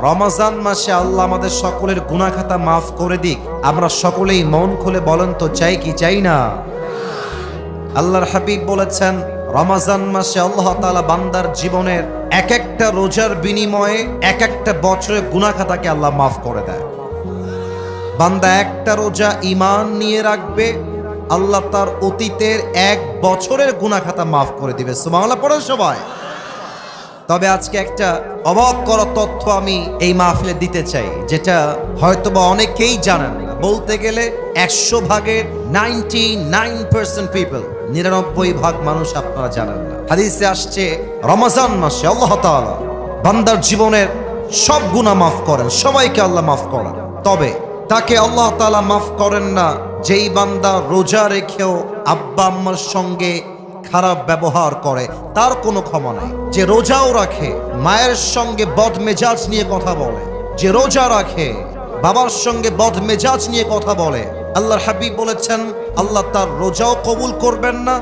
রমজান মাসে আল্লাহ আমাদের সকলের গুনাহ খাতা মাফ করে দিক। আমরা সকলেই মন খুলে বলেন তো চাই কি চাই না? আল্লাহর হাবিব বলেছেন রমজান মাসে আল্লাহ তাআলা বান্দার জীবনের এক একটা রোজার বিনিময়ে এক একটা বছরের গুনাহ খাতাকে আল্লাহ মাফ করে দেয়। বান্দা একটা রোজা ঈমান নিয়ে রাখবে, আল্লাহ তার অতীতের এক বছরের গুনাহ খাতা মাফ করে দিবে। সুবহানাল্লাহ পড়ো সবাই। তবে আজকে একটা অবাক করা তথ্য আমি এই মাহফিলে দিতে চাই, যেটা হয়তোবা অনেকেই জানেন না। বলতে গেলে 100 ভাগের 99% পিপল, 99 ভাগ মানুষ আপনারা জানেন না। হাদিসে আসছে রমজান মাসে আল্লাহ তাআলা বান্দার জীবনের সব গুনাহ মাফ করেন, সবাইকে আল্লাহ মাফ করেন। তবে তাকে আল্লাহ তাআলা মাফ করেন না যেই বান্দা রোজা রেখেও আব্বা আম্মার সঙ্গে খারাপ ব্যবহার করে, তার কোনো ক্ষমা নাই। যে রোজাও রাখে মায়ের সঙ্গে বদমেজাজ নিয়ে কথা বলে, যে রোজা রাখে বাবার সঙ্গে বদমেজাজ নিয়ে কথা বলে, আল্লাহর হাবিব বলেছেন আল্লাহ তার রোজাও কবুল করবেন না,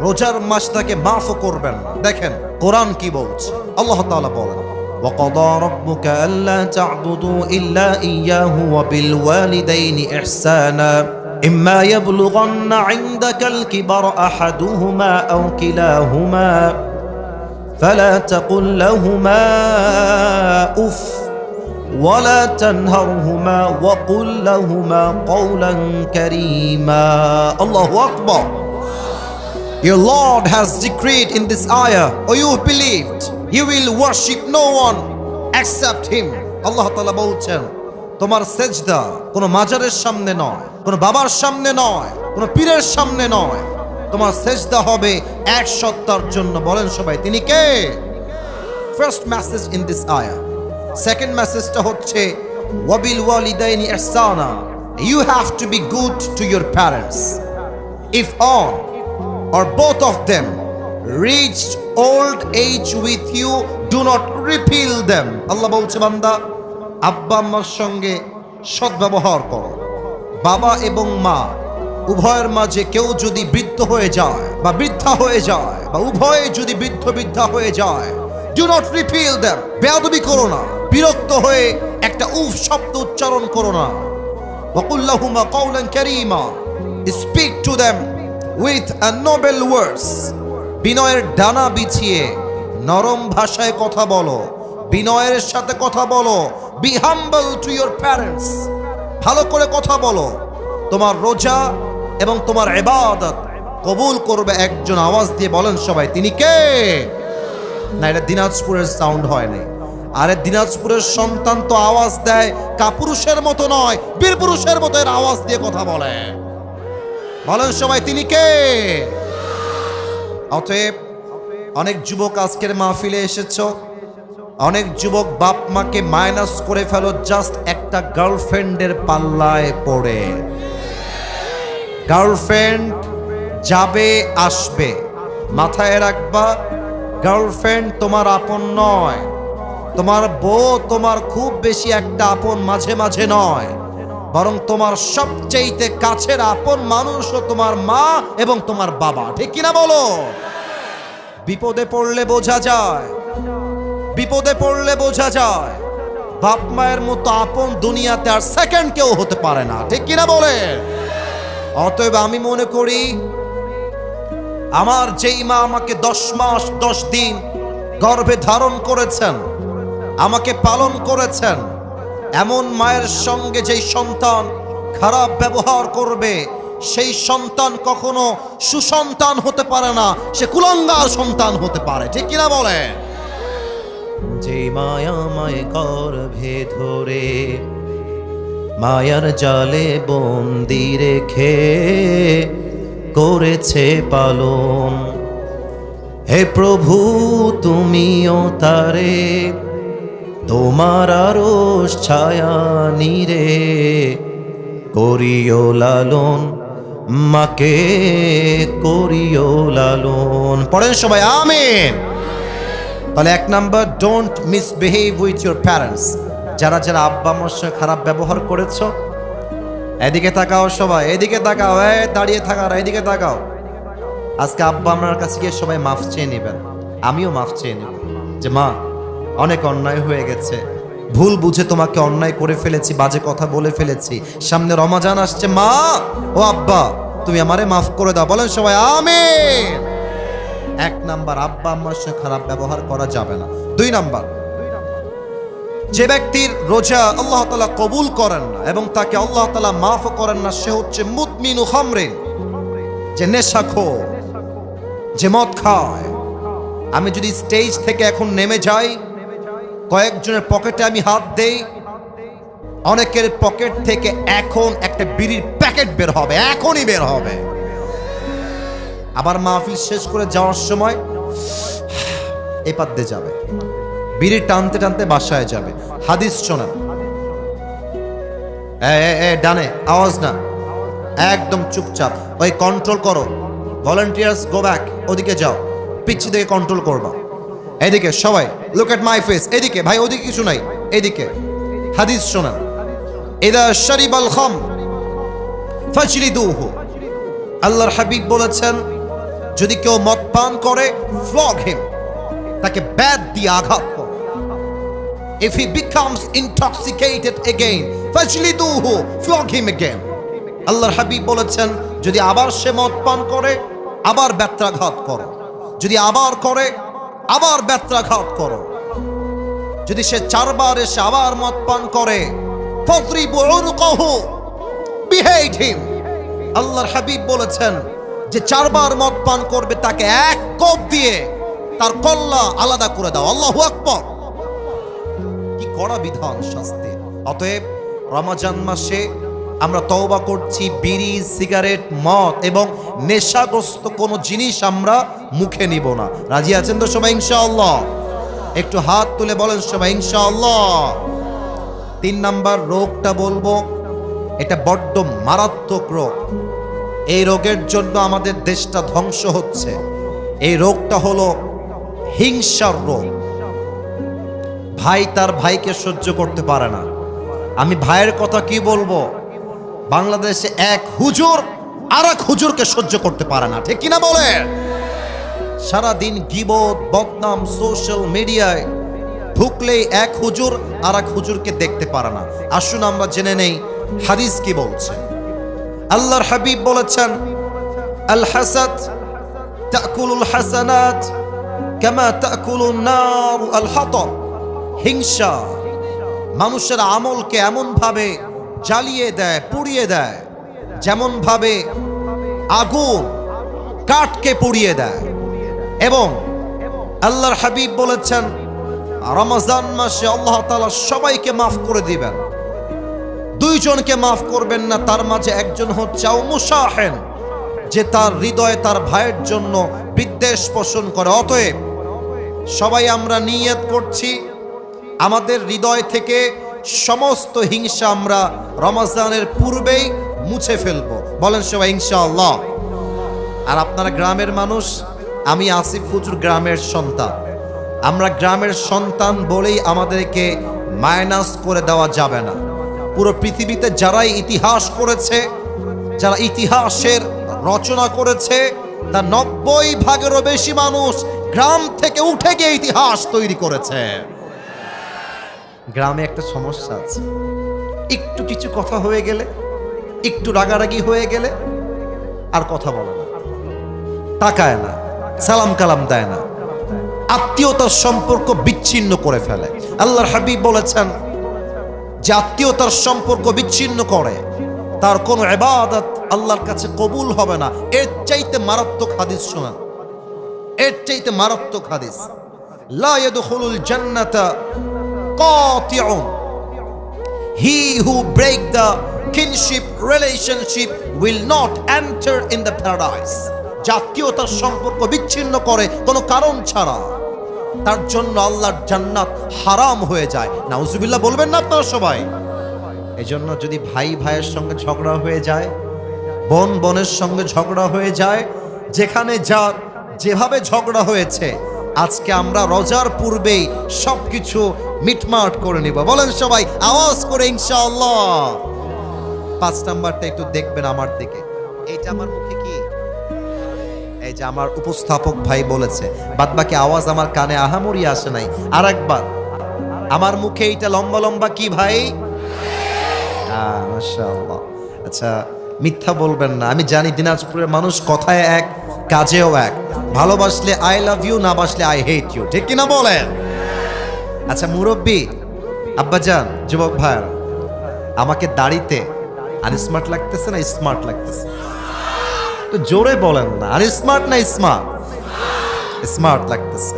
রোজার মাস তাকে মাফও করবেন না। দেখেন কোরআন কি বলছে। আল্লাহ তাআলা বলেন وَقَضَى رَبُّكَ أَلَّا تَعْبُدُوا إِلَّا إِيَّاهُ وَبِالْوَالِدَيْنِ إِحْسَانًا إِمَّا يَبْلُغَنَّ عِندَكَ الْكِبَرَ أَحَدُهُمَا أَوْ كِلَاهُمَا فَلَا تَقُل لَّهُمَا أُفٍّ وَلَا تَنْهَرْهُمَا وَقُل لَّهُمَا قَوْلًا كَرِيمًا الله أكبر. Your Lord has decreed in this ayah, or you believed, you will worship no one except Him. Allah Ta'ala বলছেন তোমার সেজদা কোনো মাজারের সামনে নয়, কোনো বাবার সামনে নয়, কোনো পীরের সামনে নয়। তোমার সেজদা হবে এক সত্তার জন্য। বলেন সবাই তিনি কে? ফার্স্ট মেসেজ ইন দিস আয়াহ। সেকেন্ড মেসেজটা হচ্ছে ওয়াবিল ওয়ালিদাইনি ইহসানা, you have to be good to your parents. If all or both of them reached old age with you, do not repel them. আল্লাহ বলছে বান্দা আব্বা আম্মার সঙ্গে সদ্ব্যবহার করো। বাবা এবং মা উভয়ের মাঝে কেউ যদি বৃদ্ধ হয়ে যায় বা বৃদ্ধা হয়ে যায়, বা উভয়ে যদি বৃদ্ধ বৃদ্ধা হয়ে যায়, do not repel them. বেয়াদবি করো না, বিরক্ত হয়ে একটা উফ শব্দ উচ্চারণ করো না। وَقُلْ لَهُمَا قَوْلًا كَرِيمًا. Speak to them with a noble words. বিনয়ের ডানা বিছিয়ে নরম ভাষায় কথা বলো, বিনয়ের সাথে কথা বলো। Be humble to your parents. ভালো করে কথা বলো। তোমার রোজা এবং তোমার ইবাদত কবুল করবে একজন। আওয়াজ দিয়ে বলেন সবাই তিনি কে? না, এটা দিনাজপুরের সাউন্ড হয় নাই। আরে দিনাজপুরের সন্তান তো আওয়াজ দেয় কাপুরুষের মতো নয়, বীর পুরুষের মতো এর আওয়াজ দিয়ে কথা বলে। বলেন সবাই তিনি কে? অতএব অনেক যুবক আজকের মাহফিলে এসেছো, অনেক যুবক বাপ মাকে মাইনাস করে ফেলো জাস্ট একটা গার্লফ্রেন্ডের পাল্লায় পড়ে। গার্লফ্রেন্ড যাবে আসবে, মাথায় রাখবা গার্লফ্রেন্ড তোমার আপন নয়। তোমার বউ তোমার খুব বেশি একটা আপন মাঝে মাঝে নয়, বরং তোমার সবচেয়ে কাছের আপন মানুষও তোমার মা এবং তোমার বাবা। ঠিক কিনা বলো? বিপদে পড়লে বোঝা যায়, বিপদে পড়লে বোঝা যায় বাপ মায়ের মতো আপন দুনিয়াতে আর সেকেন্ড কেউ হতে পারে না। ঠিক কিনা বলে? অতএব আমি মনে করি আমার যেই মা আমাকে 10 মাস 10 দিন গর্ভে ধারণ করেছেন, আমাকে পালন করেছেন, এমন মায়ের সঙ্গে যেই সন্তান খারাপ ব্যবহার করবে, সেই সন্তান কখনো সুসন্তান হতে পারে না, সে কুলাঙ্গার সন্তান হতে পারে। ঠিক কিনা বলে? যে মায়া মায় গর্ভে ধরে মায়ার জালে বন্দি রেখে করেছে পালন, হে প্রভু তুমিও তারে তোমার আরশ ছায়া নিরে করিও লালন, মাকে করিও লালন। পড়েন সবাই আমিন। তাহলে 1 number, don't misbehave with your parents. যারা যারা আব্বা আম্মার সঙ্গে খারাপ ব্যবহার করেছো, এদিকে তাকাও সবাই, এদিকে তাকাও, দাঁড়িয়ে থাকার এদিকে তাকাও। আজকে আব্বা আম্মার কাছে গিয়ে সবাই মাফ চেয়ে নেবেন, আমিও মাফ চেয়ে নেব যে মা অনেক অন্যায় হয়ে গেছে, ভুল বুঝে তোমাকে অন্যায় করে ফেলেছি, বাজে কথা বলে ফেলেছি, সামনে রমাজান আসছে, মা ও আব্বা তুমি আমারে মাফ করে দাও। বলেন সবাই আমিন। এক নাম্বার, আব্বা আম্মার সাথে খারাপ ব্যবহার করা যাবে না। দুই নাম্বার, যে ব্যক্তির রোজা আল্লাহ তাআলা কবুল করেন না এবং তাকে আল্লাহ তাআলা মাফ করেন না, সে হচ্ছে মুদমিনু খামরিন, যে নেশাখোর, যে মদ খায়। আমি যদি স্টেজ থেকে এখন নেমে যাই, কয়েকজনের পকেটে আমি হাত দেই, অনেকের পকেট থেকে এখন একটা বিড়ির প্যাকেট বের হবে, এখনই বের হবে। আবার মাহফিল শেষ করে যাওয়ার সময় এই পাত দিয়ে যাবে, বিড়ি টানতে টানতে বাসায় যাবে। হাদিস শোনেন, ডানে আওয়াজ না, একদম চুপচাপ, ওই কন্ট্রোল করো। ভলান্টিয়ার্স গো ব্যাক, ওদিকে যাও, পিচ্ছি দিকে কন্ট্রোল করবা। এদিকে সবাই লুক এট মাই ফেস, এদিকে ভাই, ওদিকে কিছু নাই, এদিকে। হাদিস শোনেন, ইদা শারিবাল খাম ফাজলিদুহু, আল্লাহর হাবিব বলেছেন যদি কেউ মদ পান করে ফ্লগ হিম, তাকে ব্যাট দিয়ে আঘাত করো। If he becomes intoxicated again, fajliduhu, flog him again. আল্লাহর হাবিব বলেছেন যদি আবার সে মদ পান করে আবার ব্যত্রাঘাত করো, যদি আবার করে আবার ব্যত্রাঘাত করো, যদি সে চারবার এসে আবার মদ পান করে ফadribu উনকাহু, behead him. আল্লাহর হাবিব বলেছেন যে চারবার মদ পান করবে তাকে এক কোপ দিয়ে তার কল্লা আলাদা করে দাও। আল্লাহু আকবার, কি কড়া বিধান শাস্তি। অতএব রমজান মাসে আমরা তওবা করছি, বিড়ি, সিগারেট, মদ এবং নেশাগ্রস্ত কোনো জিনিস আমরা মুখে নিব না। রাজি আছেন তো সবাই ইনশাআল্লাহ? একটু হাত তুলে বলেন সবাই ইনশাআল্লাহ। 3 নাম্বার রোগটা বলবো, এটা বড্ড মারাত্মক রোগ। এই রোগের জন্য আমাদের দেশটা ধ্বংস হচ্ছে। এই রোগটা হলো হিংসার রোগ। ভাই তার ভাইকে সহ্য করতে পারে না। আমি ভাইয়ের কথা কি বলবো, বাংলাদেশে এক হুজুর আর এক হুজুরকে সহ্য করতে পারে না, ঠিক কিনা বলে? সারাদিন গীবত, বদনাম, সোশ্যাল মিডিয়ায় ঢুকলেই এক হুজুর আর এক হুজুরকে দেখতে পারে না। আসুন আমরা জেনে নেই হাদিস কি বলছে। আল্লাহর হাবিব বলেছেন আল হাসাদ তাকুলুল হাসানাত কামা তাকুলুন নার আল হাতব। হিংসা মানুষের আমলকে এমন ভাবে জ্বালিয়ে দেয়, পুড়িয়ে দেয়, যেমন ভাবে আগুন কাঠকে পুড়িয়ে দেয়। এবং আল্লাহর হাবিব বলেছেন রমজান মাসে আল্লাহ তাআলা সবাইকে মাফ করে দিবেন, 2 জনকে মাফ করবেন না। তার মাঝে একজন হচ্ছে মুসাহেন, যে তার হৃদয়ে তার ভাইয়ের জন্য বিদ্বেষ পোষণ করে। অতএব সবাই আমরা নিয়ত করছি আমাদের হৃদয় থেকে সমস্ত হিংসা আমরা রমজানের পূর্বেই মুছে ফেলবো। বলেন সবাই ইনশাআল্লাহ। আর আপনারা গ্রামের মানুষ, আমি আসিফ হুজুর গ্রামের সন্তান। আমরা গ্রামের সন্তান বলেই আমাদেরকে মাইনাস করে দেওয়া যাবে না। পুরো পৃথিবীতে যারাই ইতিহাস করেছে, যারা ইতিহাসের রচনা করেছে, তার 90% বেশি মানুষ গ্রাম থেকে উঠে গিয়ে ইতিহাস তৈরি করেছে। গ্রামে একটা সমস্যা আছে, একটু কিছু কথা হয়ে গেলে, একটু রাগারাগি হয়ে গেলে আর কথা বলে না, তাকায় না, সালাম কালাম দেয় না, আত্মীয়তার সম্পর্ক বিচ্ছিন্ন করে ফেলে। আল্লাহর হাবিব বলেছেন যে আত্মীয়তার সম্পর্ক বিচ্ছিন্ন করে তার কোনো ইবাদত আল্লাহর কাছে কবুল হবে না। এর চাইতে মারাত্মক হাদিস শোনান, এর চাইতে মারাত্মক হাদিস। লা ইয়াদখুলুল জান্নাতা কাতিউন, he who break the kinship relationship will not enter in the paradise. জাতীয়তার সম্পর্ক বিচ্ছিন্ন করে কোনো কারণ ছাড়া, তার জন্য আল্লাহর জান্নাত হারাম হয়ে যায়। নাউজুবিল্লাহ বলবেন না আপনারা সবাই? এজন্য যদি ভাই ভাইয়ের সঙ্গে ঝগড়া হয়ে যায়, বোন বোনের সঙ্গে ঝগড়া হয়ে যায়, যেখানে যার যেভাবে ঝগড়া হয়েছে, আজকে আমরা রোজার পূর্বেই সবকিছু মিটমাট করে নিব। বলেন সবাই আওয়াজ করে ইনশাআল্লাহ। 5 নাম্বারটা একটু দেখবেন আমার দিকে। এইটা আমার মুখে কি, এই যে আমার উপস্থাপক ভাই বলেছে, বাদ বাকি আওয়াজ আমার কানে আহামরি আসে নাই। আরেকবার আমার মুখে এইটা লম্বা লম্বা কি ভাই? মাশাআল্লাহ। আচ্ছা, মিথ্যা বলবেন না। আমি জানি দিনাজপুরের মানুষ কথায় এক, কাজেও এক। ভালোবাসলে আই লাভ ইউ, না বাসলে আই হেট ইউ, ঠিক কিনা বলেন? আচ্ছা মুরব্বী, আব্বাজান, যুবক ভাইয়ার, আমাকে দাড়িতে আনস্মার্ট লাগতেছে না স্মার্ট লাগতেছে? তো জোরে বলেন না, আনস্মার্ট না স্মার্ট? স্মার্ট লাগতেছে।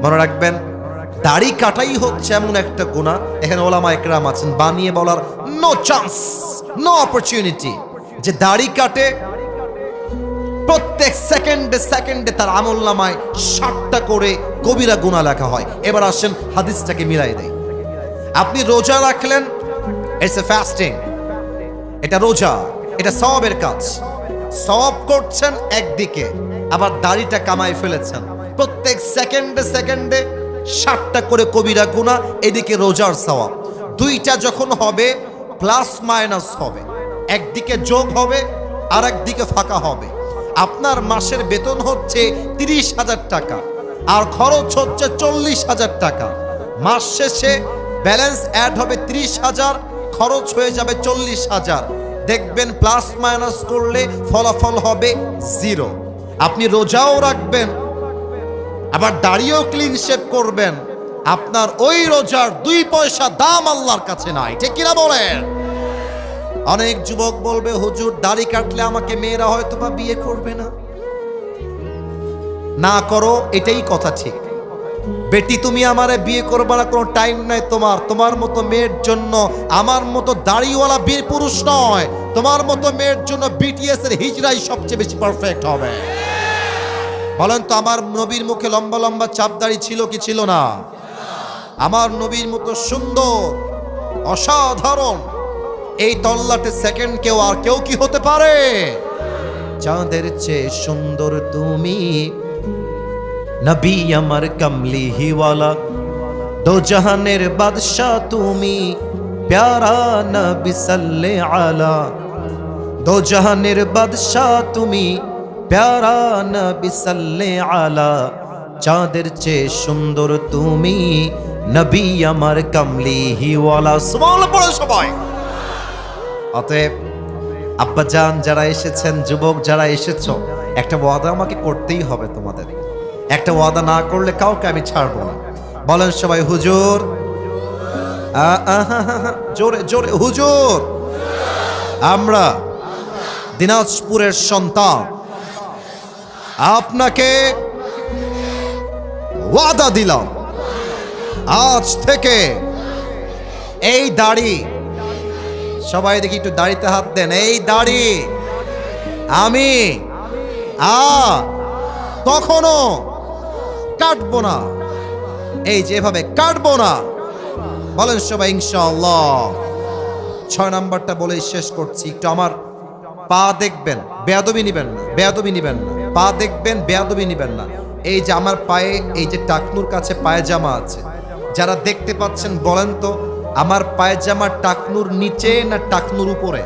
মনে রাখবেন, দাড়ি কাটাই হচ্ছে এমন একটা গুনাহ, এখানে ওলামা একরাম আছেন, বানিয়ে বলার নো চান্স, নো অপরচুনিটি, যে দাড়ি কাটে প্রত্যেক সেকেন্ডে সেকেন্ডে তার আমলনামায় 60টা করে কবিরা গুনাহ লেখা হয়। এবার আসেন হাদিসটাকে মিলাই দেই। আপনি রোজা রাখলেন, ইটস এ ফাস্টিং, এটা রোজা, এটা সওয়াবের কাজ। সওয়াব করছেন একদিকে, আবার দাড়িটা কামায় ফেলেছেন, প্রত্যেক সেকেন্ডে সেকেন্ডে 60টা করে কবিরা গুনাহ, এদিকে রোজার সওয়াব। দুইটা যখন হবে প্লাস মাইনাস হবে, একদিকে যোগ হবে আর একদিকে ফাঁকা হবে। আপনার মাসের বেতন হচ্ছে 30,000 টাকা আর খরচ হচ্ছে 40,000 টাকা। মাস শেষে ব্যালেন্স অ্যাড হবে 30,000, খরচ হয়ে যাবে 40,000। দেখবেন প্লাস মাইনাস করলে ফলাফল হবে 0। আপনি রোজাও রাখবেন, আবার দাড়িও ক্লিন শেভ করবেন, আপনার ওই রোজার 2 পয়সা দাম আল্লাহর কাছে নাই, ঠিক কিনা বলেন? অনেক যুবক বলবে, হুজুর দাড়ি কাটলে আমাকে মেয়েরা হয়তো বা বিয়ে করবে না। না করো, এটাই কথা ঠিক। বেটি, তুমি আমারে বিয়ে করবে না, কোনো টাইম নাই তোমার। তোমার মতো মেয়ের জন্য আমার মতো দাড়িওয়ালা বীর পুরুষ নয়, তোমার মতো মেয়ের জন্য বিটিএস এর হিজড়াই সবচেয়ে বেশি পারফেক্ট হবে। বলেন তো, আমার নবীর মুখে লম্বা লম্বা চাপ দাড়ি ছিল কি ছিল না? আমার নবীর মতো সুন্দর, অসাধারণ এই তল্লাটে সেকেন্ড কেউ আর কেউ কি হতে পারে? চাঁদের চেয়ে সুন্দর তুমি, নবী আমার কমলি হিওয়ালা, দো জাহানের বাদশা তুমি, প্যারা নবী সাল্লে আলা। দো জাহানের বাদশা তুমি, প্যারা নবী সাল্লে আলা। চাঁদের চেয়ে সুন্দর তুমি, নবী আমার কমলি হিওয়ালা। সুবহানাল্লাহ পড়ো সবাই। অতএব আব্বাজান যারা এসেছেন, যুবক যারা এসেছো, একটা ওয়াদা আমাকে করতেই হবে তোমাদের। একটা ওয়াদা না করলে কাউকে আমি ছাড়বো না। বলেন সবাই হুজুর, জোরে জোরে হুজুর। আমরা দিনাজপুরের সন্তান, আপনাকে ওয়াদা দিলাম, আজ থেকে এই দাড়ি, সবাই দেখি একটু দাড়িতে হাত দেন, এই দাড়ি আমি কখনো কাটবো না, এই যেভাবে কাটবো না। বলেন সবাই ইনশাআল্লাহ। 6 নাম্বারটা বলেই শেষ করছি। একটু আমার পা দেখবেন, বেয়াদবি নিবেন না, বেয়াদবি নিবেন না। পা দেখবেন, বেয়াদবি নিবেন না। এই যে আমার পায়ে, এই যে টাকনুর কাছে পায়জামা আছে, যারা দেখতে পাচ্ছেন বলেন তো, আমার পায়জামা টাকনুর নিচে না টাকনুর উপরে?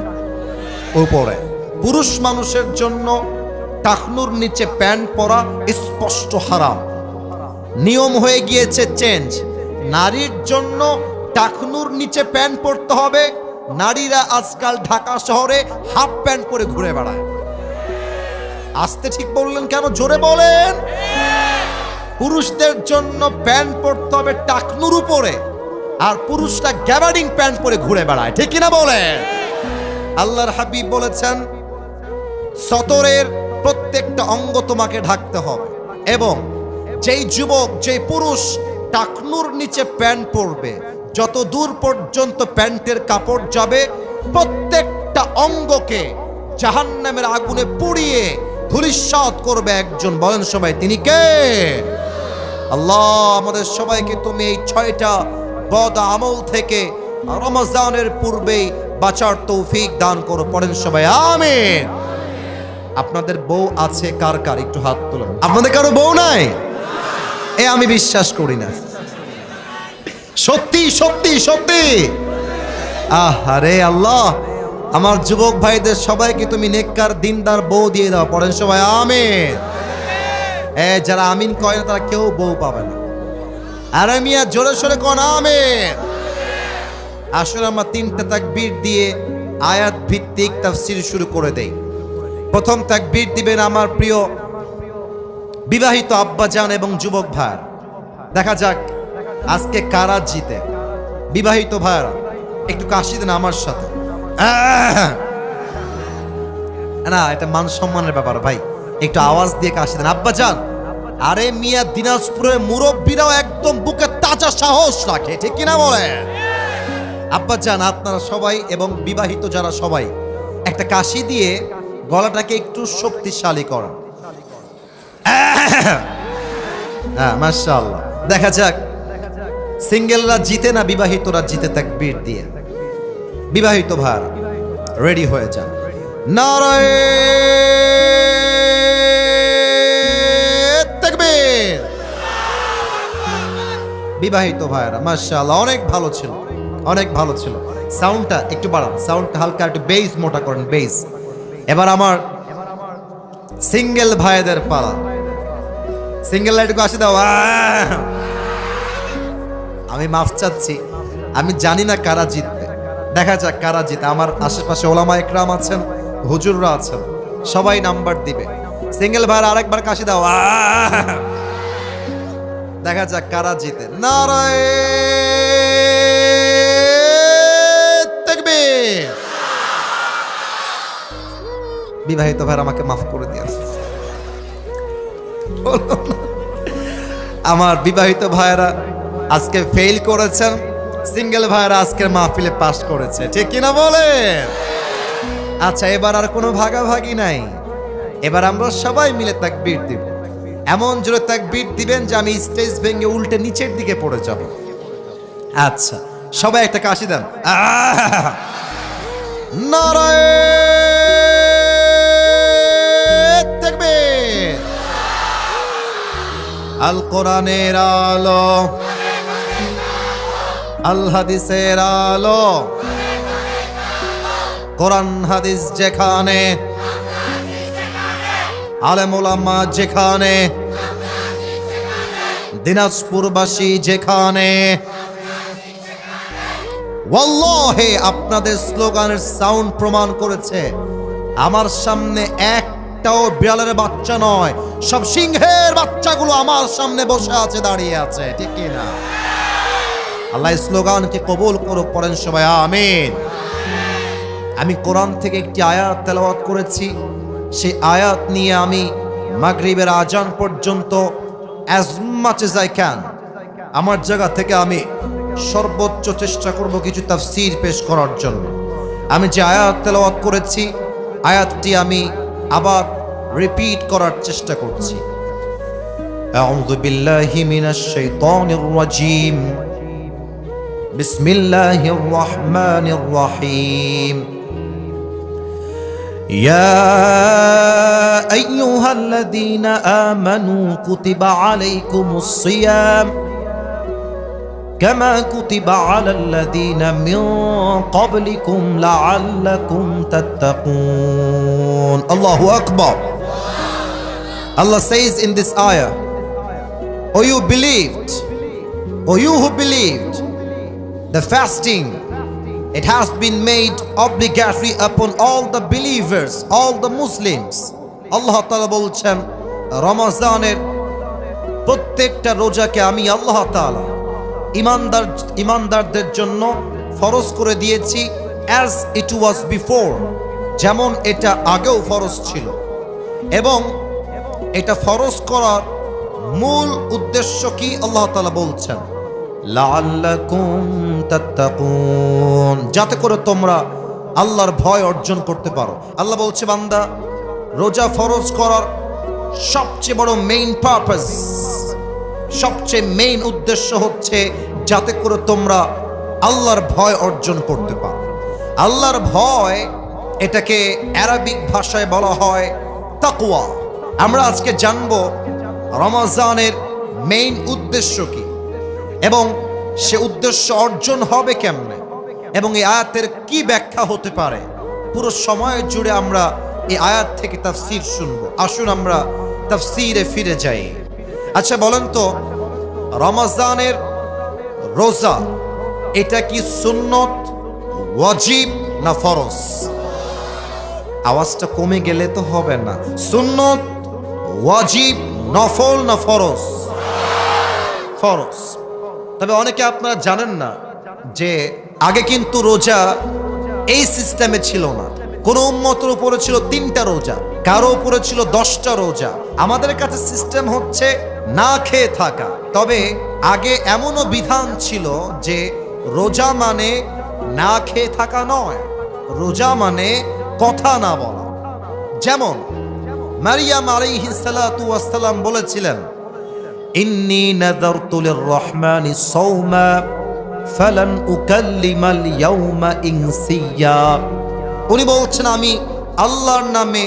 উপরে। পুরুষ মানুষের জন্য টাকনুর নিচে প্যান্ট পরা স্পষ্ট হারাম, নিয়ম হয়ে গিয়েছে চেঞ্জ। নারীর জন্য টাকনুর নিচে প্যান্ট পরতে হবে। নারীরা আজকাল ঢাকা শহরে হাফ প্যান্ট পরে ঘুরে বেড়ায়। আস্তে ঠিক বললেন কেন? জোরে বলেন। পুরুষদের জন্য প্যান্ট পরতে হবে টাকনুর উপরে, আর পুরুষরা গ্যাবার্ডিং প্যান্ট পরে ঘুরে বেড়ায়, ঠিক কিনা বলেন? আল্লাহর হাবিব বলেছেন, সতরের প্রত্যেকটা অঙ্গ তোমাকে ঢাকতে হবে, এবং যেই যুবক, যেই পুরুষ টাকনুর নিচে প্যান্ট পরবে, যত দূর পর্যন্ত প্যান্টের কাপড় যাবে, প্রত্যেকটা অঙ্গকে জাহান্নামের আগুনে পুড়িয়ে ধূলিসাৎ করবে একজন। বলেন সবাই, তিনি কে? আল্লাহ আমাদের সবাইকে তুমি এই 6টা বদ আমল থেকে রমজানের পূর্বেই বাঁচার তৌফিক দান করো। পড়েন সবাই আমিন। আপনাদের বউ আছে কার কার? একটু হাত তুলুন। আপনাদের কারো বউ নাই? আমি বিশ্বাস করি না। সত্যি সত্যি সত্যি। আহারে আল্লাহ, আমার যুবক ভাইদের সবাইকে তুমি নেককার দিনদার বউ দিয়ে দাও। পড়েন সবাই আমিন। যারা আমিন কয় না তারা কেউ বউ পাবে না। আরে মিয়া জোরে সোরে কোন আমিন। আসলে আমরা 3টা তাকবীর দিয়ে আয়াত ভিত্তিক তাফসীর শুরু করে দেই। প্রথম তাকবীর দিবেন আমার প্রিয় বিবাহিত আব্বাজান এবং যুবক ভাইরা। দেখা যাক আজকে কারা জিতে। বিবাহিত ভাইরা একটু কাশি দেন আমার সাথে। না, এটা মান সম্মানের ব্যাপার ভাই, একটু আওয়াজ দিয়ে কাশি দেন আব্বাজান। আরে মিয়া দিনাজপুরের মুরব্বীরাও একদম বুকে তাজা সাহস রাখে, ঠিক কিনা বলে? আব্বাজান আপনারা সবাই এবং বিবাহিত যারা সবাই একটা কাশি দিয়ে গলাটাকে একটু শক্তিশালী করেন। হ্যাঁ, মাশাআল্লাহ। দেখা যাক সিঙ্গেলরা জিতে না বিবাহিতরা জিতে তাকবীর দিয়ে। বিবাহিত ভাইরা রেডি হয়ে যান। নারায়ে তাকবীর। বিবাহিত ভাইরা মাশাআল্লাহ, অনেক ভালো ছিল, অনেক ভালো ছিল। সাউন্ডটা একটু বাড়ান, সাউন্ডটা হালকা একটু বেস মোটা করেন, বেস। এবার আমার সিঙ্গেল ভাইদের পালা। সিঙ্গেল লাইটকে আসে দাও। আমি মাফ চাচ্ছি, আমি জানি না কারা জিতবে। দেখা যাক কারা জিতে। আমার আশেপাশে ওলামা একরাম আছেন, হুজুররা আছেন, সবাই নাম্বার দিবে। সিঙ্গেল ভাইয়ের আরেকবার কাশি দাও। দেখা যাক কারা জিতে। নারায়ে তাকবীর। বিবাহিত ভাইরা আমাকে মাফ করে দিয়ে। আমার বিবাহিত ভাইরা আজকে ফেল করেছেন, সিঙ্গেল ভাইরা আজকের মাহফিলে পাস করেছে, ঠিক কিনা বলে? আচ্ছা, এবার আর কোনো ভাগাভাগি নাই। এবার আমরা সবাই মিলে তাকবীর দিব। এমন জোরে তাকবীর দিবেন যে আমি স্টেজ ভেঙে উল্টে নিচের দিকে পড়ে যাব। আচ্ছা, সবাই একটা কাশি দেন। নারায়ে তাকবীর। আল কোরআনের আলো, আল হাদিসের আলো, কোরআন হাদিস যেখানে, আলেম ওলামা যেখানে, দিনাজপুরবাসী যেখানে, ওয়াল্লাহি আপনাদের স্লোগানের সাউন্ড প্রমাণ করেছে আমার সামনে একটাও বিড়ালের বাচ্চা নয়, সব সিংহের বাচ্চাগুলো আমার সামনে বসে আছে, দাঁড়িয়ে আছে, ঠিক কি না? আল্লাহ স্লোগানকে কবুল করুক, পড়েন সবাই আমিন। আমি কোরআন থেকে একটি আয়াত তেলাওয়াত করেছি। সেই আয়াত নিয়ে আমি মাগরিবের আজান পর্যন্ত as much as I can আমার জায়গা থেকে আমি সর্বোচ্চ চেষ্টা করব কিছু তাফসীর পেশ করার জন্য। আমি যে আয়াত তেলাওয়াত করেছি, আয়াতটি আমি আবার রিপিট করার চেষ্টা করছি। আউযু বিল্লাহি মিনাশ শাইতানির রাজীম। বিসমিল্লাহির রহমানির রহিম। يا أيها الذين آمنوا كتب عليكم الصيام كما كتب على الذين من قبلكم لعلكم تتقون. الله أكبر. Allah says in this ayah, O you believed, O you who believed, the fasting, it has been made obligatory upon all the believers, all the Muslims. Allah Ta'ala বলছেন রমজানের প্রত্যেকটা রোজাকে আমি আল্লাহ তাআলা ইমানদারদের জন্য ফরজ করে দিয়েছি, as it was before, যেমন এটা আগেও ফরজ ছিল। এবং এটা ফরজ করার মূল উদ্দেশ্য কি আল্লাহ তাআলা বলছেন, লাআল্লাকুম তাত্তাকুন, যাতে করে তোমরা আল্লাহর ভয় অর্জন করতে পারো। আল্লাহ বলছে, বান্দা, রোজা ফরজ করার সবচেয়ে বড় মেইন পারপাস, সবচেয়ে মেইন উদ্দেশ্য হচ্ছে যাতে করে তোমরা আল্লাহর ভয় অর্জন করতে পারো। আল্লাহর ভয়, এটাকে আরবিক ভাষায় বলা হয় তাকওয়া। আমরা আজকে জানবো রমজানের মেইন উদ্দেশ্য কি এবং সে উদ্দেশ্য অর্জন হবে কেমনে এবং এই আয়াতের কি ব্যাখ্যা হতে পারে। পুরো সময় জুড়ে আমরা এই আয়াত থেকে তাফসীর শুনবো। আসুন আমরা তাফসীরে ফিরে যাই। আচ্ছা বলেন তো, রমজানের রোজা এটা কি সুন্নত, ওয়াজিব না ফরজ? আওয়াজটা কমে গেলে তো হবে না। সুন্নত, ওয়াজিব, নফল না ফরজ? ফরজ। তবে অনেকে আপনারা জানেন না যে আগে কিন্তু রোজা এই সিস্টেমে ছিল না। কোন উম্মতের উপরে ছিল 3টা রোজা, কারো উপরে ছিল 10টা রোজা। আমাদের কাছে সিস্টেম হচ্ছে না খেয়ে থাকা। তবে আগে এমনও বিধান ছিল যে রোজা মানে না খেয়ে থাকা নয়, রোজা মানে কথা না বলা। যেমন মারিয়াম আলাইহিস সালাতু ওয়াস সালাম বলেছিলেন, ইন্নী নাযারতু লির-রহমানি সাওমা ফালান উকাল্লিমাল ইয়াওমা ইনসিয়্যা। উনি বলছেন, আমি আল্লাহর নামে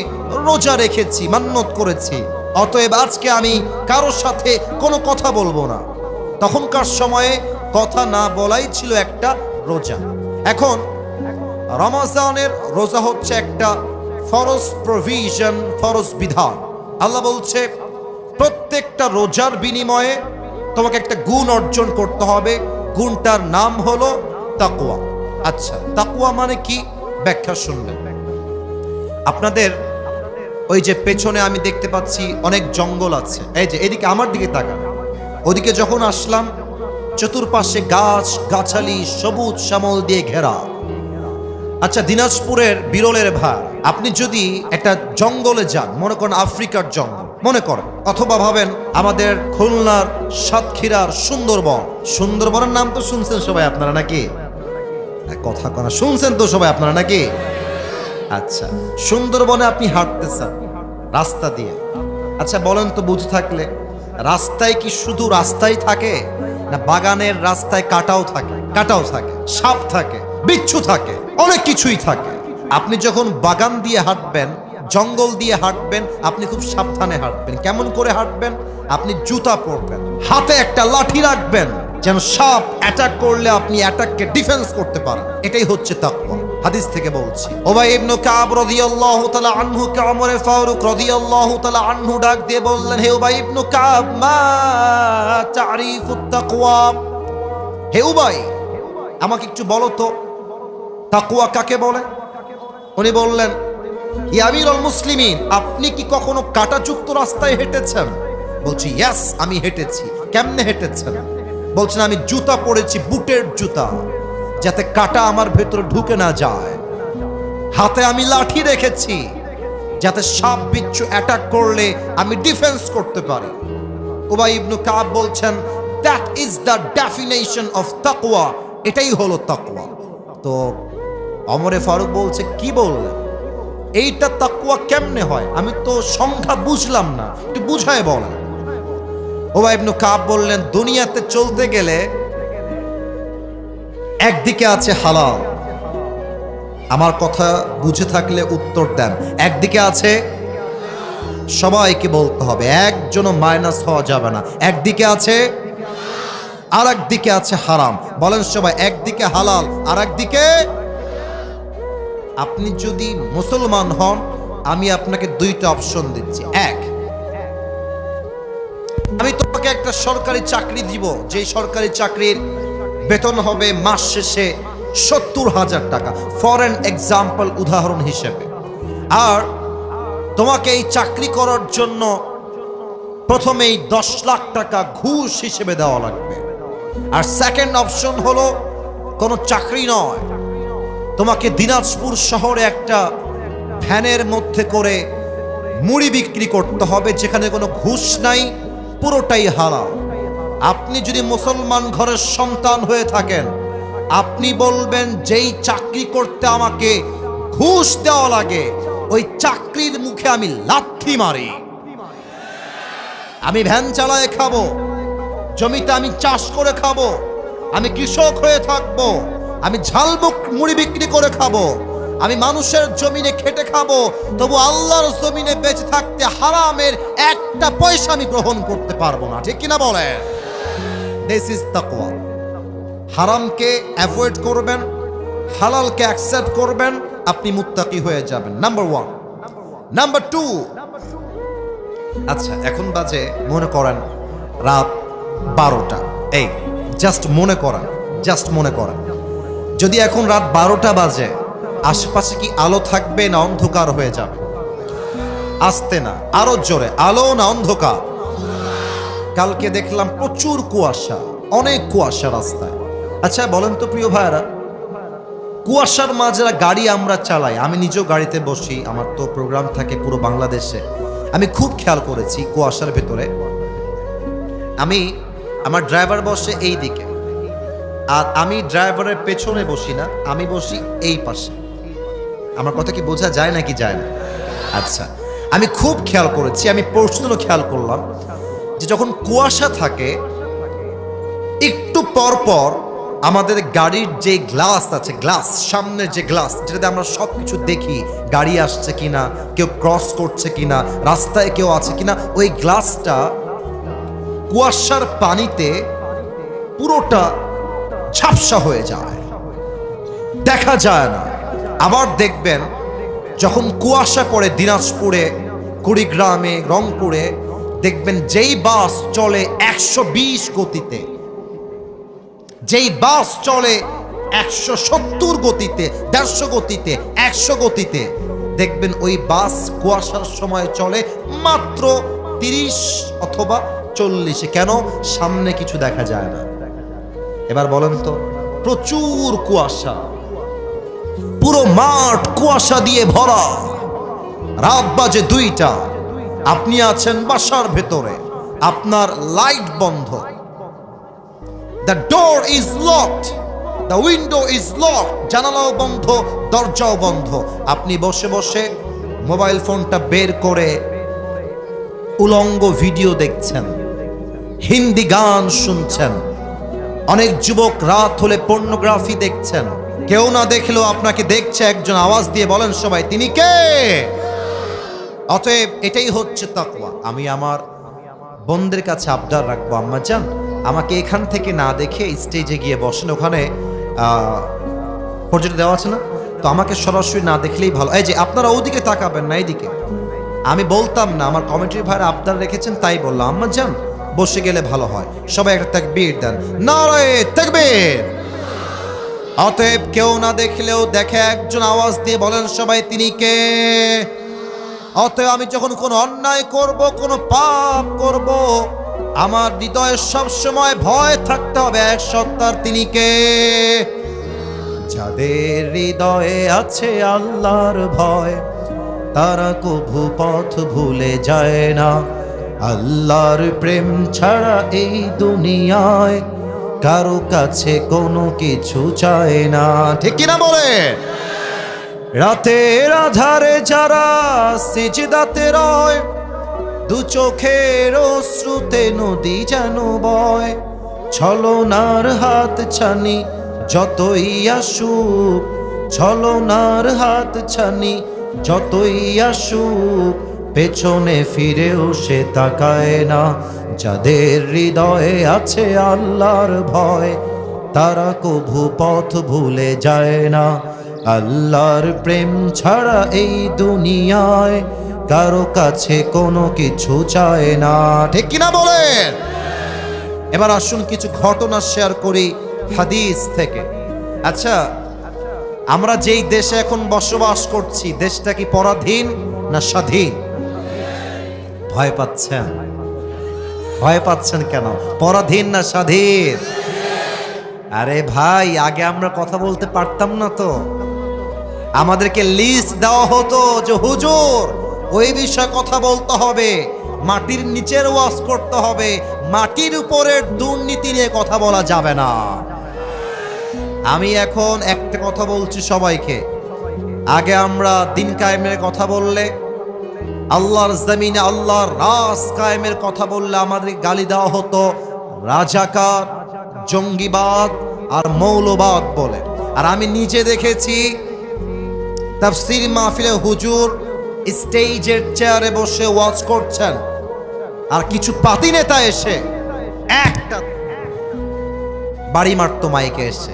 রোজা রেখেছি, মান্নত করেছি, অতএব আজকে আমি কারোর সাথে কোনো কথা বলবো না। তখনকার সময়ে কথা না বলাই ছিল একটা রোজা। এখন রমজানের রোজা হচ্ছে একটা ফরজ প্রভিশন, ফরজ বিধান। আল্লাহ বলছে প্রত্যেকটা রোজার বিনিময়ে তোমাকে একটা গুণ অর্জন করতে হবে। গুণটার নাম হলো তাকওয়া। আচ্ছা, তাকওয়া মানে কি? ব্যাখ্যা শুনবেন। আপনাদের ওই যে পেছনে আমি দেখতে পাচ্ছি অনেক জঙ্গল আছে, এই যে এদিকে আমার দিকে তাকান। ওদিকে যখন আসলাম, চতুর্পাশে গাছ গাছালি সবুজ শ্যামল দিয়ে ঘেরা। আচ্ছা, দিনাজপুরের বিরলের ভার, আপনি যদি একটা জঙ্গলে যান, মনে করেন আফ্রিকার জঙ্গল মনে করেন, অথবা ভাবেন আমাদের খুলনার সাতক্ষীরার সুন্দরবন। সুন্দরবনের নাম তো শুনছেন সবাই আপনারা নাকি? কথা কনা শুনছেন তো সবাই আপনারা নাকি? আচ্ছা, সুন্দরবনে আপনি হাঁটতেছেন রাস্তা দিয়ে। আচ্ছা বলেন তো, বুঝে থাকলে রাস্তায় কি শুধু রাস্তাই থাকে, না বাগানের রাস্তায় কাটাও থাকে? কাটাও থাকে, সাপ থাকে, বিচ্ছু থাকে, অনেক কিছুই থাকে। আপনি যখন বাগান দিয়ে হাঁটবেন, জঙ্গল দিয়ে হাঁটবেন, আপনি খুব সাবধানে হাঁটবেন। কেমন করে হাঁটবেন? আপনি জুতা পরবেন, হাতে একটা লাঠি রাখবেন, যেন সাপ অ্যাটাক করলে আপনি অ্যাটাককে ডিফেন্স করতে পারেন। এটাই হচ্ছে তাকওয়া। হাদিস থেকে বলছি, উবাই ইবনে কাব রাদিয়াল্লাহু তাআলা আনহু কে ওমর ফারুক রাদিয়াল্লাহু তাআলা আনহু ডাক দিয়ে বললেন, হে উবাই ইবনে কাব, মা তারিফুত তাকওয়া? হে উবাই, আমাকে একটু বলো তো তাকওয়া কাকে বলে? উনি বললেন, ইয়া আমিরুল মুসলিমিন, আপনি কি কখনো কাঁটাযুক্ত রাস্তায় হেঁটেছেন? বলছি, ইয়েস, আমি হেঁটেছি। কেমনে হেঁটেছেন? বলছেন, আমি জুতা পরেছি, বুটের জুতা, যাতে কাঁটা আমার ভেতরে ঢুকে না যায়। হাতে আমি লাঠি রেখেছি, যাতে সাপ বিচ্ছু অ্যাটাক করলে আমি ডিফেন্স করতে পারি। উবাই ইবনে কাব বলছেন, that is the definition of তাকওয়া। এটাই হলো তাকওয়া। তো ওমর ফারুক বলছে, কি বললেন? এইটা তাকওয়া কেমনে হয়? আমি তো সংখ্যা বুঝলাম না, একটু বুঝায় বলেন। উবাই ইবনে কাব বললেন, দুনিয়াতে চলতে গেলে একদিকে আছে হালাল, আমার কথা বুঝে থাকলে উত্তর দেন। একদিকে আছে, সবাইকে বলতে হবে, একজনও মাইনাস হওয়া যাবে না। একদিকে আছে, আর একদিকে আছে হারাম। বলেন সবাই, একদিকে হালাল আর একদিকে। আপনি যদি মুসলমান হন, আমি আপনাকে 2টা অপশন দিচ্ছি। এক, আমি তোমাকে একটা সরকারি চাকরি দিব, যে সরকারি চাকরির বেতন হবে মাস শেষে 70,000 টাকা, ফর এন এক্সাম্পল, উদাহরণ হিসেবে। আর তোমাকে এই চাকরি করার জন্য প্রথমেই 10 লাখ টাকা ঘুষ হিসেবে দেওয়া লাগবে। আর সেকেন্ড অপশন হলো কোনো চাকরি নয়, তোমাকে দিনাজপুর শহরে একটা ভ্যানের মধ্যে করে মুড়ি বিক্রি করতে হবে, যেখানে কোনো ঘুষ নাই, পুরোটাই হালাল। আপনি যদি মুসলমান ঘরের সন্তান হয়ে থাকেন, আপনি বলবেন, যেই চাকরি করতে আমাকে ঘুষ দেওয়া লাগে, ওই চাকরির মুখে আমি লাথি মারি। আমি ভ্যান চালায় খাবো, জমিতে আমি চাষ করে খাবো, আমি কৃষক হয়ে থাকবো, আমি ঝালমুখ মুড়ি বিক্রি করে খাবো, আমি মানুষের জমিনে খেটে খাবো, তবু আল্লাহর জমিনে বেঁচে থাকতে হারামের একটা পয়সা আমি গ্রহণ করতে পারবো না। ঠিক কিনা বলেন? দিস ইজ তাকওয়া। হারামকে অ্যাভয়েড করবেন, হালালকে অ্যাকসেপ্ট করবেন, আপনি মুত্তাকি হয়ে যাবেন। নাম্বার 1। নাম্বার 2, আচ্ছা এখন বাজে মনে করেন রাত 12টা। এই জাস্ট মনে করেন, যদি এখন রাত 12টা বাজে, আশেপাশে কি আলো থাকবে না অন্ধকার হয়ে যাবে? আসতে না, আরো জোরে, আলো না অন্ধকার? কালকে দেখলাম প্রচুর কুয়াশা, অনেক কুয়াশা রাস্তায়। আচ্ছা বলেন তো প্রিয় ভাইরা, কুয়াশার মাঝে গাড়ি আমরা চালাই, আমি নিজেও গাড়িতে বসি, আমার তো প্রোগ্রাম থাকে পুরো বাংলাদেশে। আমি খুব খেয়াল করেছি কুয়াশার ভেতরে আমার ড্রাইভার বসে এই দিকে, আর আমি ড্রাইভারের পেছনে বসি না, আমি বসি এই পাশে। আমার কথা কি বোঝা যায় নাকি যায় না? আচ্ছা, আমি খুব খেয়াল করেছি, আমি পরশুদিনও খেয়াল করলাম যে যখন কুয়াশা থাকে একটু পর পর আমাদের গাড়ির যে গ্লাস আছে, সামনের যে গ্লাস যেটাতে আমরা সবকিছু দেখি, গাড়ি আসছে কিনা, কেউ ক্রস করছে কিনা, রাস্তায় কেউ আছে কিনা, ওই গ্লাসটা কুয়াশার পানিতে পুরোটা ঝাপসা হয়ে যায়, দেখা যায় না। আবার দেখবেন যখন কুয়াশা পড়ে দিনাজপুরে, কুড়িগ্রামে, রংপুরে, দেখবেন যেই বাস চলে 120 গতিতে, যেই বাস চলে 170 গতিতে, 150 গতিতে, 100 গতিতে, দেখবেন ওই বাস কুয়াশার সময় চলে মাত্র 30 অথবা 40। কেন? সামনে কিছু দেখা যায় না। এবার বলেন তো, প্রচুর কুয়াশা, পুরো মাঠ কুয়াশা দিয়ে ভরা, রাত বাজে 2টা, আপনি আছেন বাসার ভেতরে, আপনার লাইট বন্ধ, the door is locked, the window is locked, জানালাও বন্ধ, দরজাও বন্ধ। আপনি বসে বসে মোবাইল ফোনটা বের করে উলঙ্গ ভিডিও দেখছেন, হিন্দি গান শুনছেন, অনেক যুবক রাত হলে পর্নোগ্রাফি দেখছেন। কেউ না দেখলেও আপনাকে দেখছে একজন, আওয়াজ দিয়ে বলেন সবাই, তিনি কে? অতএব এটাই হচ্ছে তাকওয়া। আমি আমার বোনদের কাছে আবদার রাখবো, আম্মা জান আমাকে এখান থেকে না দেখে স্টেজে গিয়ে বসেন, ওখানে প্রজেক্ট দেওয়া আছে না, তো আমাকে সরাসরি না দেখলেই ভালো। এই যে আপনারা ওদিকে তাকাবেন না, এইদিকে। আমি বলতাম না, আমার কমিটির ভাইরা আবদার রেখেছেন তাই বললাম, আম্মা জান বসে গেলে ভালো হয়। সবাই একটা তাকবীর দেন, নারায়ে তাকবীর। অতএব কেউ না দেখলেও দেখে একজন, আওয়াজ দিয়ে বলেন সবাই, তিনি কে? অতএব আমি যখন কোনো অন্যায় করব, কোনো পাপ করব, আমার হৃদয়ে সবসময় ভয় থাকতে হবে এক সত্তার, তিনি কে? যাদের হৃদয়ে আছে আল্লাহর ভয়, তারা কভু পথ ভুলে যায় না। আল্লাহর প্রেম ছাড়া এই দুনিয়ায় কারো কাছে কোনো কিছু চায় না, ঠিক কিনা বলে? রাতের আধারে যারা সিজদাতে রয়, দু চোখের অশ্রুতে নদী যেন বয়, ছলনার হাত ছানি যতই আসুক, ছলনার হাত ছানি যতই আসুক, পেছনে ফিরেও সে তাকায় না। যাদের হৃদয়ে আছে আল্লাহর ভয়, তারা কভু পথ ভুলে যায় না। আল্লাহর প্রেম ছাড়া এই দুনিয়ায় কারো কাছে কোনো কিছু চায় না, ঠিক কিনা বলেন? এবার আসুন কিছু ঘটনা শেয়ার করি হাদিস থেকে। আচ্ছা, আমরা যেই দেশে এখন বসবাস করছি, দেশটা কি পরাধীন না স্বাধীন? ভয় পাচ্ছেন? ভয় পাচ্ছেন কেন? পরাধীন না স্বাধীন? আরে ভাই, আগে আমরা কথা বলতে পারতাম না তো? আমাদেরকে লিস্ট দেওয়া হতো যে হুজুর ওই বিষয়ে কথা বলতে হবে, মাটির নিচের ওয়াজ করতে হবে, মাটির উপরের দুর্নীতি নিয়ে কথা বলা যাবে না। আমি এখন একটা কথা বলছি সবাইকে, আগে আমরা দিন কায়েমের কথা বললে, আল্লাহর জমিনে আল্লাহর রাজ কায়েমের কথা বললে আমাদের গালি দেওয়া হতো রাজাকার, জঙ্গিবাদ আর মৌলবাদ বলে। আর আমি নিজে দেখেছি তাফসীর মাহফিলে হুজুর স্টেজের চেয়ারে বসে ওয়াজ করছেন, আর কিছু পাতি নেতা এসে একটা বাড়ি মারতো মাইকে এসে,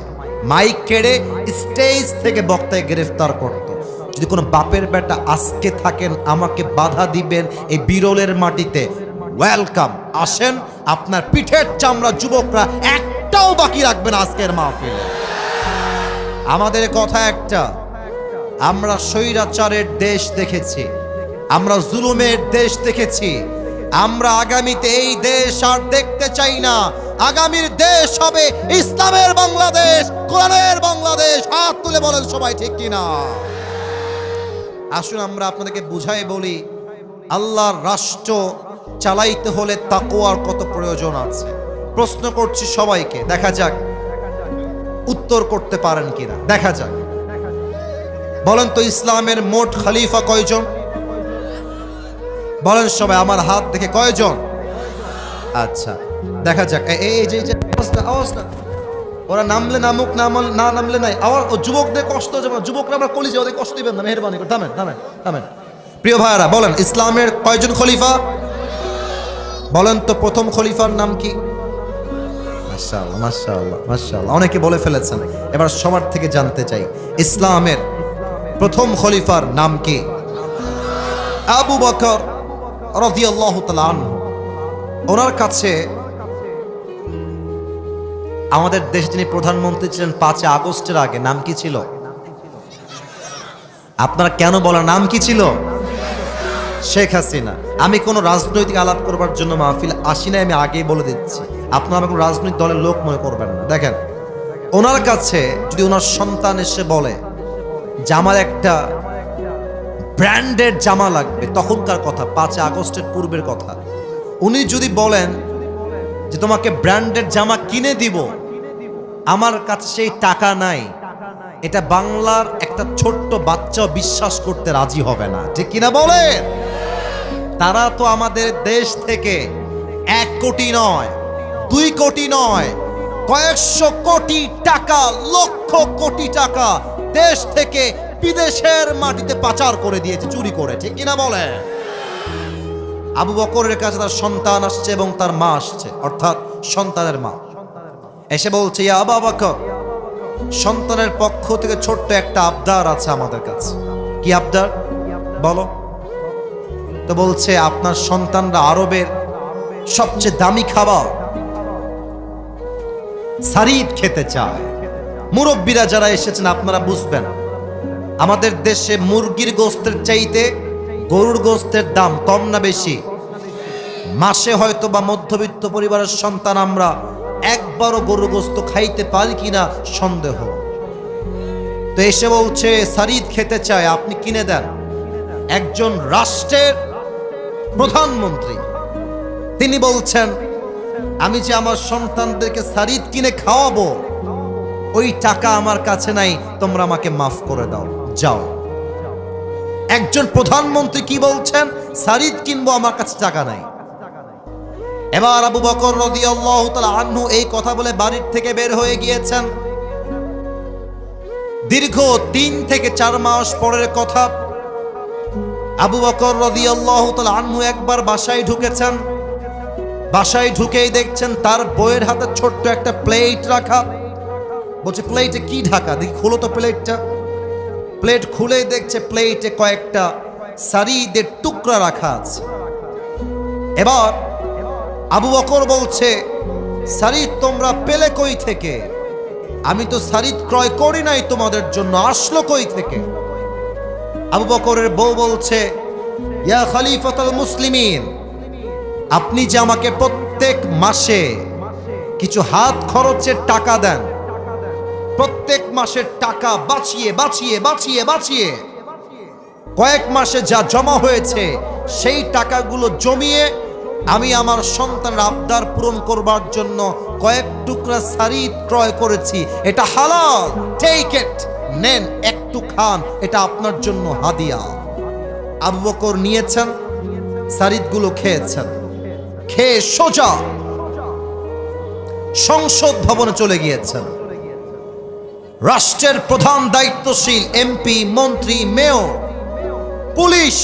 মাইক কেড়ে স্টেজ থেকে বক্তায় গ্রেফতার করত। যদি কোনো বাপের বেটা আজকে থাকেন, আমাকে বাধা দিবেন এই বিরলের মাটিতে, ওয়েলকাম। আসেন, আপনার পিঠের চামড়া যুবকরা একটাও বাকি রাখবেন আজকের মাহফিলে। আমাদের কথা একটা, আমরা স্বৈরাচারের দেশ দেখেছি, আমরা জুলুমের দেশ দেখেছি। আমরা আগামীতে এই দেশ আর দেখতে চাই না। আগামীর দেশ হবে ইসলামের বাংলাদেশ, কোরআনের বাংলাদেশ। হাত তুলে বলেন সবাই, ঠিক কিনা? আসুন আমরা আপনাদেরকে বুঝাই বলি, আল্লাহর রাষ্ট্র চালাইতে হলে তাকওয়ার কত প্রয়োজন আছে। প্রশ্ন করছি সবাইকে, দেখা যাক উত্তর করতে পারেন কিনা। দেখা যাক, বলেন তো ইসলামের মোট খলিফা কয়জন? বলেন সবাই, আমার হাত দেখে কয়জন? আচ্ছা, দেখা যাক। এই যে আওয়াজ না, ওরা নামলে নামুক, না নামলে নাই। আবার ও যুবকদের কষ্ট যাবে, যুবকরা আমরা কলিজে, ওদের কষ্ট দিবেন না, মেহেরবানি করে। থামেন থামেন থামেন। প্রিয় ভাইরা, বলেন ইসলামের কয়জন খলিফা? বলেন তো প্রথম খলিফার নাম কি? মাশাআল্লাহ মাশাআল্লাহ মাশাআল্লাহ, অনেকে বলে ফেলেছেন। এবার সবার থেকে জানতে চাই, ইসলামের প্রথম খলিফার নাম কি? আবু বকর রাদিয়াল্লাহু তাআলা আনহু। ওনার কাছে আমাদের দেশে যিনি প্রধানমন্ত্রী ছিলেন 5 আগস্টের আগে, নাম কি ছিল? আপনারা কেন বলেন নাম কি ছিল? শেখ হাসিনা। আমি কোনো রাজনৈতিক আলাপ করবার জন্য মাহফিল আসি না, আমি আগেই বলে দিচ্ছি। আপনারা আমাকে রাজনৈতিক দলের লোক মনে করবেন না। দেখেন, ওনার কাছে যদি ওনার সন্তান এসে বলে যে আমার একটা ব্র্যান্ডেড জামা লাগবে, তখনকার কথা, 5 আগস্টের পূর্বের কথা, উনি যদি বলেন যে তোমাকে ব্র্যান্ডেড জামা কিনে দিব, আমার কাছে সেই টাকা নাই, এটা বাংলার একটা ছোট্ট বাচ্চাও বিশ্বাস করতে রাজি হবে না, ঠিক কিনা বলেন? তারা তো আমাদের দেশ থেকে 1 কোটি নয়, 2 কোটি নয়, কয়েকশো কোটি টাকা, লক্ষ কোটি টাকা দেশ থেকে বিদেশের মাটিতে পাচার করে দিয়েছে, চুরি করে, ঠিক কিনা বলেন? আবু বকরের কাছে তার সন্তান আসছে এবং তার মা আসছে, অর্থাৎ সন্তানের মা এসে বলছে, ইয়া আবু বকর, সন্তানের পক্ষ থেকে ছোট্ট একটা আবদার আছে আমাদের কাছে। কি আবদার বলো? তো বলছে, আপনার সন্তানরা আরবের সবচেয়ে দামি খাবার সারিদ খেতে চায়। মুরব্বীরা যারা এসেছেন আপনারা বুঝবেন, আমাদের দেশে মুরগির গোস্তের চাইতে গরুর গোস্তের দাম কম না বেশি? মাসে হয়তো বা মধ্যবিত্ত পরিবারের সন্তান আমরা একবারও গরুর গোস্ত খাইতে পারি কিনা সন্দেহ। তো এসে বলছে সারিদ খেতে চায়, আপনি কিনে দেন। একজন রাষ্ট্রের প্রধানমন্ত্রী তিনি বলছেন, আমি যে আমার সন্তানদেরকে সারিদ কিনে খাওয়াবো, ওই টাকা আমার কাছে নাই, তোমরা আমাকে মাফ করে দাও, যাও। একজন প্রধানমন্ত্রী কি বলছেন? সারিদ কিনবো, আমার কাছে টাকা নাই। এবার আবু বকর রাদিয়াল্লাহু তাআলা আনহু এই কথা বলে বাড়ির থেকে বের হয়ে গিয়েছেন। দীর্ঘ 3 থেকে 4 মাস পরের কথা, আবু বকর রাদিয়াল্লাহু তাআলা আনহু একবার বাসায় ঢুকেছেন। বাসায় ঢুকেই দেখছেন তার বউয়ের হাতে ছোট্ট একটা প্লেট রাখা। বলছে, প্লেটে কি ঢাকা? দেখি খুলো তো প্লেটটা। প্লেট খুলে দেখছে প্লেটে কয়েকটা সারিদের টুকরা রাখা আছে। এবার আবু বকর বলছে, সারিদ তোমরা পেলে কই থেকে? আমি তো সারিদ ক্রয় করি নাই তোমাদের জন্য, আসলো কই থেকে? আবু বকরের বউ বলছে, ইয়া খলিফাতুল মুসলিমিন, আপনি যে আমাকে প্রত্যেক মাসে কিছু হাত খরচের টাকা দেন, প্রত্যেক মাসের টাকা বাঁচিয়ে বাঁচিয়ে বাঁচিয়ে বাঁচিয়ে কয়েক মাসে যা জমা হয়েছে, সেই টাকাগুলো জমিয়ে আমি আমার সন্তানের আবদার পূরণ করবার জন্য কয়েক টুকরা সারিদ ক্রয় করেছি। এটা হালাল, টেক ইট, নেন, একটু খান, এটা আপনার জন্য হাদিয়া। আবু বকর নিয়েছেন, সারিদগুলো খেয়েছেন, খেয়ে সোজা সংসদ ভবনে চলে গিয়েছেন। রাষ্ট্রের প্রধান দায়িত্বশীল এমপি, মন্ত্রী, মেয়র, পুলিশ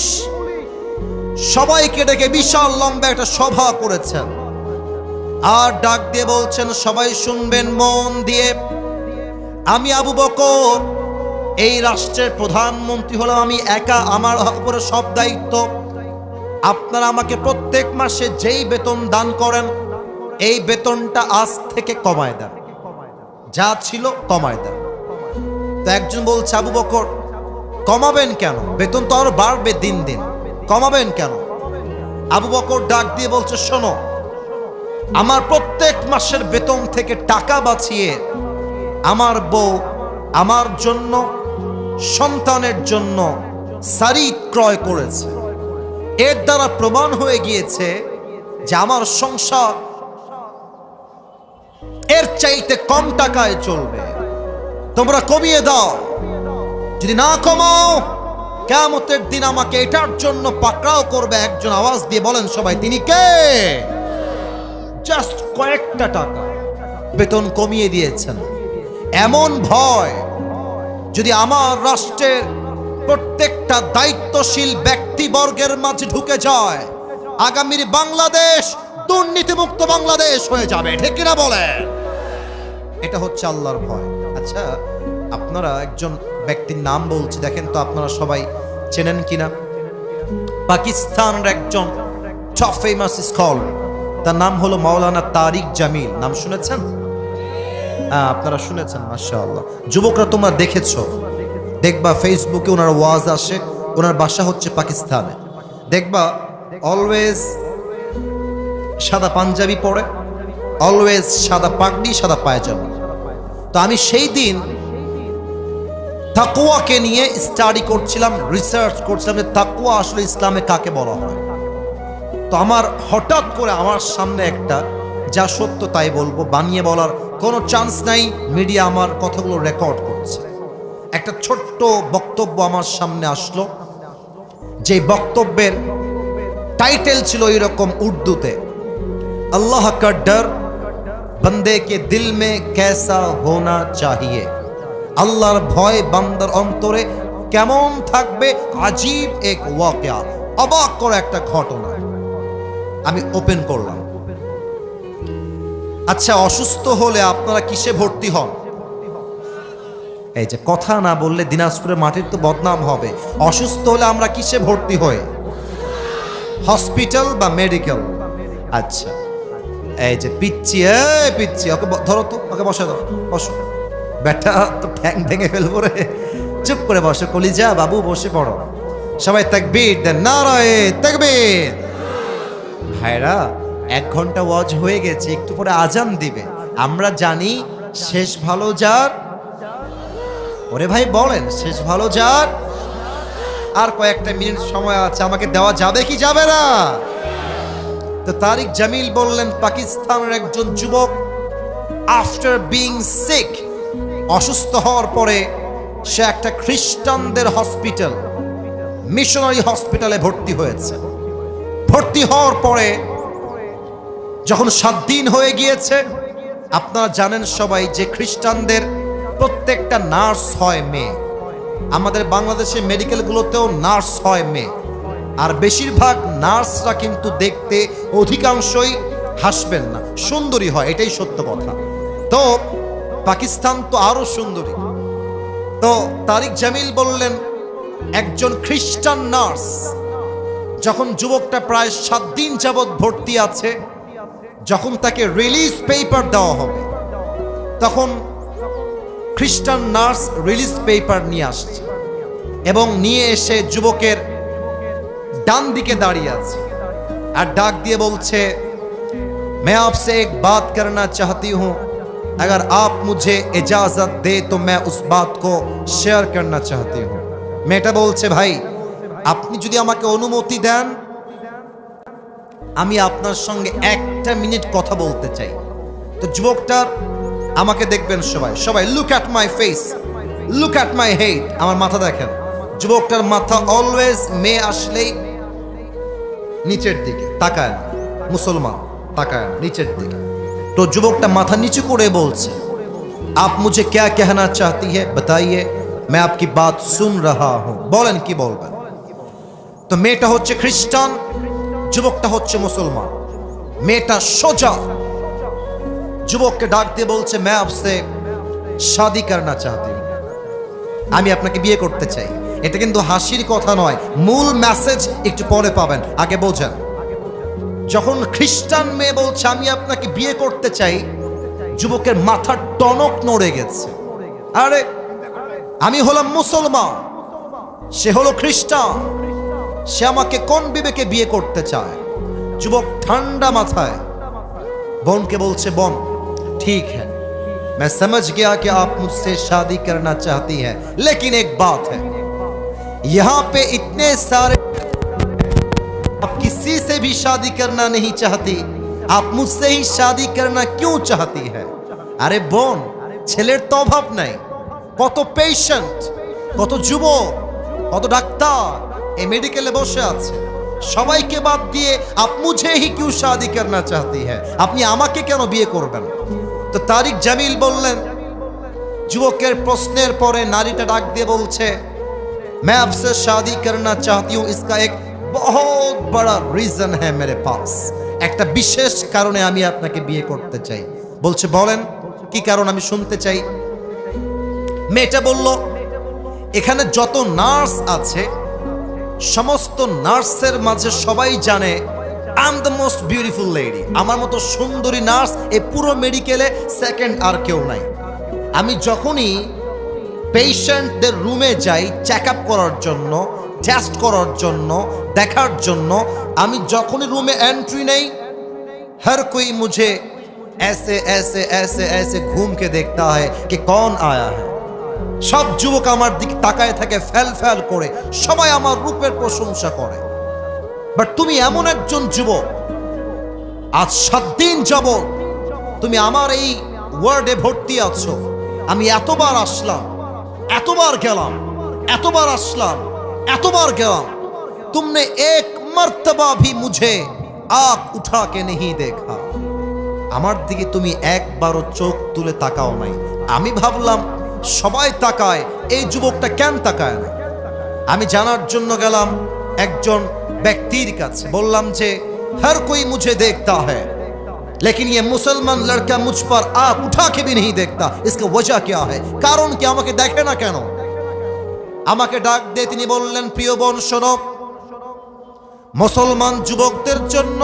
সবাইকে ডেকে বিশাল লম্বা একটা সভা করেছেন। আর ডাক দিয়ে বলছেন, সবাই শুনবেন মন দিয়ে, আমি আবু বকর এই রাষ্ট্রের প্রধানমন্ত্রী হলাম, আমি একা, আমার উপরে সব দায়িত্ব। আপনারা আমাকে প্রত্যেক মাসে যেই বেতন দান করেন এই বেতনটা আজ থেকে কমায় দেন, যা ছিল কমায় দেন। তো একজন বলছে, আবু বকর কমাবেন কেন? বেতন তো আরো বাড়বে দিন দিন, কমাবেন কেন? আবু বকর ডাক দিয়ে বলছে, শোনো, আমার প্রত্যেক মাসের বেতন থেকে টাকা বাঁচিয়ে আমার বউ আমার জন্য, সন্তানের জন্য শাড়ি ক্রয় করেছে। এর দ্বারা প্রমাণ হয়ে গিয়েছে যে আমার সংসার এর চাইতে কম টাকায় চলবে। তোমরা কমিয়ে দাও, যদি না কমাও কিয়ামতের দিন আমাকে এটার জন্য পাকড়াও করবে। একজন আওয়াজ দিয়ে বলেন সবাই, তিনি কে? জাস্ট কয়েকটা টাকা বেতন কমিয়ে দিয়েছেন। এমন ভয় যদি আমার রাষ্ট্রের প্রত্যেকটা দায়িত্বশীল ব্যক্তিবর্গের মাঝে ঢুকে যায়, আগামীর বাংলাদেশ দুর্নীতিমুক্ত বাংলাদেশ হয়ে যাবে। ঠিক কিনা বলেন? এটা হচ্ছে আল্লাহর ভয়। আচ্ছা, আপনারা একজন ব্যক্তির নাম বলছি, দেখেন তো আপনারা সবাই চেনেন কিনা। পাকিস্তানের একজন টপ ফেমাস স্কলার, তার নাম হলো মাওলানা তারিক জামিল। নাম শুনেছেন? আপনারা শুনেছেন, মাশাআল্লাহ। যুবকরা তোমরা দেখেছো, দেখবা ফেসবুকে ওনার ওয়াজ আসে। ওনার বাসা হচ্ছে পাকিস্তানে। দেখবা অলওয়েজ সাদা পাঞ্জাবি পরে, অলওয়েজ সাদা পাগড়ি, সাদা পায়জামা। তো আমি সেই দিন তাকওয়াকে নিয়ে স্টাডি করছিলাম, রিসার্চ করছিলাম যে তাকওয়া আসলে ইসলামে কাকে বলা হয়। তো আমার হঠাৎ করে আমার সামনে একটা, যা সত্য তাই বলবো, বানিয়ে বলার কোনো চান্স নাই, মিডিয়া আমার কথাগুলো রেকর্ড করছে, একটা ছোট্ট বক্তব্য আমার সামনে আসলো। যে বক্তব্যের টাইটেল ছিল এরকম উর্দুতে, আল্লাহ কা ডর বন্দে কে দিল মে कैसा होना चाहिए। আল্লাহর ভয় বান্দার অন্তরে কেমন থাকবে, আজীব এক ওয়াকিয়া, অবাক করা একটা ঘটনা। আমি ওপেন করলাম। আচ্ছা, অসুস্থ হলে আপনারা কিসে ভর্তি হন? এই যে কথা না বললে দিনাজপুরের মাটির তো বদনাম হবে। অসুস্থ হলে আমরা কিসে ভর্তি হই? হসপিটাল বা মেডিকেল। আচ্ছা, এই যে পিচ্ছি, পিচ্ছি, ওকে ধরো তো, ওকে বসে দাও, বসো। ব্যাটা তো ঠ্যাং ভেঙে ফেলবো রে। চুপ করে বসো কলিজা বাবু, বসে পড়ো। সবাই তাকবীর দেন, নারায়ে তাকবীর। ভাইরা, 1 ঘন্টা ওয়াজ হয়ে গেছে, একটু পরে আজান দিবে। আমরা জানি শেষ ভালো যার। ওরে ভাই বলেন, শেষ ভালো যার। আর কয়েকটা মিনিট সময় আছে, আমাকে দেওয়া যাবে কি যাবে না? তো তারিক জামিল বললেন, পাকিস্তানের একজন যুবক আফটার বিং সিক, অসুস্থ হওয়ার পরে সে একটা খ্রিস্টানদের হসপিটাল, মিশনারি হসপিটালে ভর্তি হয়েছে। ভর্তি হওয়ার পরে যখন 7 দিন হয়ে গিয়েছে, আপনারা জানেন সবাই যে খ্রিস্টানদের প্রত্যেকটা নার্স হয় মেয়ে। আমাদের বাংলাদেশে মেডিকেলগুলোতেও নার্স হয় মেয়ে, আর বেশিরভাগ নার্সরা কিন্তু দেখতে অধিকাংশই হাসবেন না, সুন্দরী হয়, এটাই সত্য কথা। তো পাকিস্তান তো আরো সুন্দরী। তো তারিক জামিল বললেন, একজন খ্রিস্টান নার্স যখন যুবকটা প্রায় 7 দিন যাবৎ ভর্তি আছে, যখন তাকে রিলিজ পেপার দেওয়া হবে, তখন খ্রিস্টান নার্স রিলিজ পেপার নিয়ে আসছে এবং নিয়ে এসে যুবকের ডান দিকে দাঁড়িয়ে আছে আর ডাক দিয়ে বলছে, मैं आपसे एक बात करना चाहती हूं, अगर आप मुझे इजाजत दे तो मैं उस बात को शेयर करना चाहती हूं। মেয়েটা বলছে, ভাই আপনি যদি আমাকে অনুমতি দেন, আমি আপনার সঙ্গে 1টা মিনিট কথা বলতে চাই। তো যুবকটার, আমাকে দেখবেন সবাই, সবাই look at my face, look at my head, আমার মাথা দেখেন। যুবকটার মাথা অলওয়েজ মেয়ে আসলেই নিচের দিকে তাকায় না, মুসলমান তাকায় না, নিচের দিকে। তো যুবকটা মাথা নিচু করে বলছে, आप मुझे क्या कहना चाहती है बताइए, मैं आपकी बात सुन रहा हूं। বলেন কি বলবেন? তো মেয়েটা হচ্ছে খ্রিস্টান, যুবকটা হচ্ছে মুসলমান। মেয়েটা সোজা যুবককে ডাক দিয়ে বলছে, मैं आपसे शादी करना चाहती हूं। আমি আপনাকে বিয়ে করতে চাই। এটা কিন্তু হাসির কথা নয়, মূল মেসেজ একটু পরে পাবেন, আগে বোঝেন। যখন খ্রিস্টান মেয়ে বলছে আমি আপনাকে বিয়ে করতে চাই, যুবকের মাথার টনক নড়ে গেছে। আরে আমি হলাম মুসলমান, সে হলো খ্রিস্টান, সে আমাকে কোন বিবেকে বিয়ে করতে চায়? যুবক ঠান্ডা মাথায় বোনকে বলছে, বোন ठीक है मैं समझ गया कि आप मुझसे शादी करना चाहती हैं, लेकिन एक बात है यहाँ पे इतने सारे आप किसी से भी शादी करना नहीं चाहती, आप मुझसे ही शादी करना क्यों चाहती है? अरे বোন, ছেলের তো অভাব নাই, কত পেশেন্ট, কত যুবক, কত ডাক্তার এই মেডিকেলে বসে আছে, সবাইকে বাদ দিয়ে আপ মুঝে হি কিউ শাদি করনা চাহতি হ্যাঁ, আপনি আমাকে কেন বিয়ে করবেন? তো তারিক জামিল বললেন, যুবকের প্রশ্নের পরে নারীটা ডাক দিয়ে বলছে, मैं आपसे शादी करना चाहती हूँ, इसका एक बहुत बड़ा रीजन है मेरे पास, একটা বিশেষ কারণে আমি আপনাকে বিয়ে করতে চাই। বলছে বলেন কি কারণ, আমি শুনতে চাই। মেয়েটা বলল, এখানে যত নার্স আছে সমস্ত নার্সের মাঝে সবাই জানে I am the most beautiful lady, আমার মতো সুন্দরী নার্স এই পুরো মেডিকেলে সেকেন্ড আর কেউ নাই। আমি যখনই পেশেন্টদের রুমে যাই চেক আপ করার জন্য, টেস্ট করার জন্য, দেখার জন্য, আমি যখনই রুমে এন্ট্রি নেই हर कोई मुझे ऐसे ऐसे ऐसे ऐसे घूम के देखता है कि कौन आया है। সব যুবক আমার দিকে তাকায় থাকে ফেল ফেল করে, সবাই আমার রূপের প্রশংসা করে। বাট তুমি এমন একজন যুবক, আজ 7 দিন যাবত তুমি আমার এই ওয়ার্ডে ভর্তি আছো। আমি এতবার আসলাম, এতবার গেলাম, এতবার আসলাম, এতবার গেলাম, तुमने एक मर्तबा भी मुझे आंख उठा के नहीं देखा। আমার দিকে তুমি একবারও চোখ তুলে তাকাও নাই। আমি ভাবলাম সবাই তাকায়, এই যুবকটা কেন তাকায় না? আমি জানার জন্য গেলাম একজন ব্যক্তির কাছে, বললাম যে हर कोई मुझे देखता है लेकिन ये मुसलमान लड़का मुझ पर आंख उठा के भी नहीं देखता, इसका वजह क्या है? কারণ কি, আমাকে দেখে না কেন? আমাকে ডাক দিয়ে তিনি বললেন, প্রিয় বোন শোনো, মুসলমান যুবকদের জন্য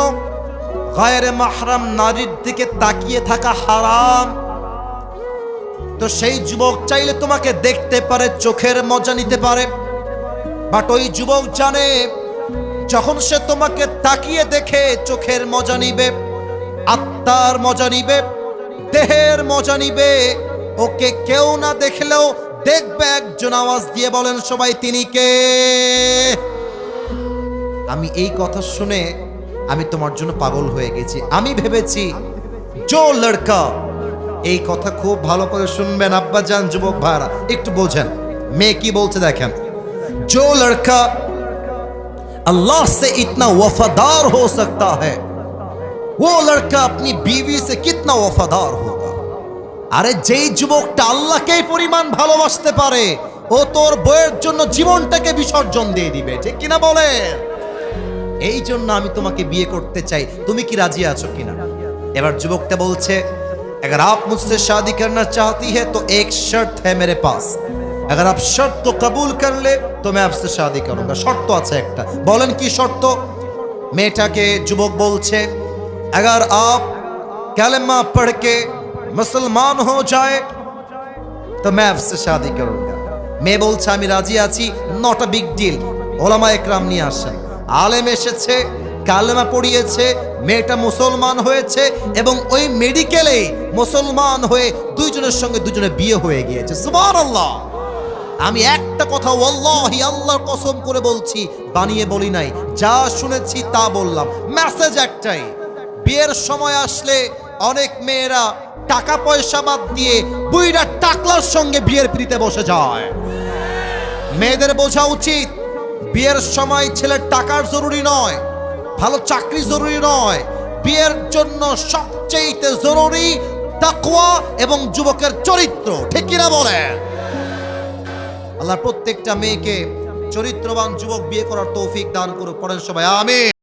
গায়রে মাহরাম নারীর দিকে তাকিয়ে থাকা হারাম। তো সেই যুবক চাইলে তোমাকে দেখতে পারে, চোখের মজা নিতে পারে, বাট ওই যুবক জানে যখন সে তোমাকে তাকিয়ে দেখে চোখের মজা নিবে, আত্মার মজা নিবে, দেহের মজা নিবে, ওকে কেউ না দেখলেও দেখবে একজন। আওয়াজ দিয়ে বলেন সবাই, তিনি কে? আমি এই কথা শুনে আমি তোমার জন্য পাগল হয়ে গেছি। আমি ভেবেছি জো লড়কা, এই কথা খুব ভালো করে শুনবেন আব্বা জান, যুবক ভাইরা একটু বোঝেন মেয়ে কি বলছে দেখেন। जो लड़का अल्लाह से इतना वफादार हो सकता है वो लड़का अपनी बीवी से कितना वफादार होगा। আরে যেই যুবকটা আল্লাহকে এই পরিমাণ ভালোবাসতে পারে, ও তোর বউয়ের জন্য জীবনটাকে বিসর্জন দিয়ে দিবে, ঠিক কিনা বলেন? এই জন্য আমি তোমাকে বিয়ে করতে চাই, তুমি কি রাজি আছো কিনা? এবার যুবকটা বলছে, अगर आप मुझसे शादी करना चाहती है तो एक शर्त है मेरे पास, अगर आप शर्त को कबूल कर ले तो मैं आपसे शादी करूंगा। শর্ত আছে একটা, বলেন কি শর্ত? মেয়েটাকে যুবক বলছে, अगर आप कलमा पढ़ के मुसलमान हो जाए तो मैं आपसे शादी करूंगा। মেয়ে বলছে আমি রাজি আছি, নট আ বিগ ডিল। ওলামা একরাম নিয়ে আসেন, আলেম এসেছে, কালেমা পড়িয়েছে, মেয়েটা মুসলমান হয়েছে এবং ওই মেডিকেলে মুসলমান হয়ে দুইজনের সঙ্গে দুজনে বিয়ে হয়ে গিয়েছে। সুবহানাল্লাহ। আমি একটা কথা ওয়াল্লাহি আল্লাহর কসম করে বলছি, বানিয়ে বলি নাই, যা শুনেছি তা বললাম। মেসেজ একটাই, বিয়ের সময় আসলে অনেক মেয়েরা টাকা পয়সা বাদ দিয়ে বুইড়া টাকলার সঙ্গে বিয়ের পিড়িতে বসে যায়। মেয়েদের বোঝা উচিত বিয়ের সময় ছেলের টাকার জরুরি নয়, ভালো চাকরি জরুরি নয়, বিয়ের জন্য সবচেয়ে জরুরি তাকওয়া এবং যুবকের চরিত্র, ঠিক কিনা বলেন? আল্লাহ প্রত্যেকটা মেয়েকে চরিত্রবান যুবক বিয়ে করার তৌফিক দান করুক। পড়েন সবাই আমিন।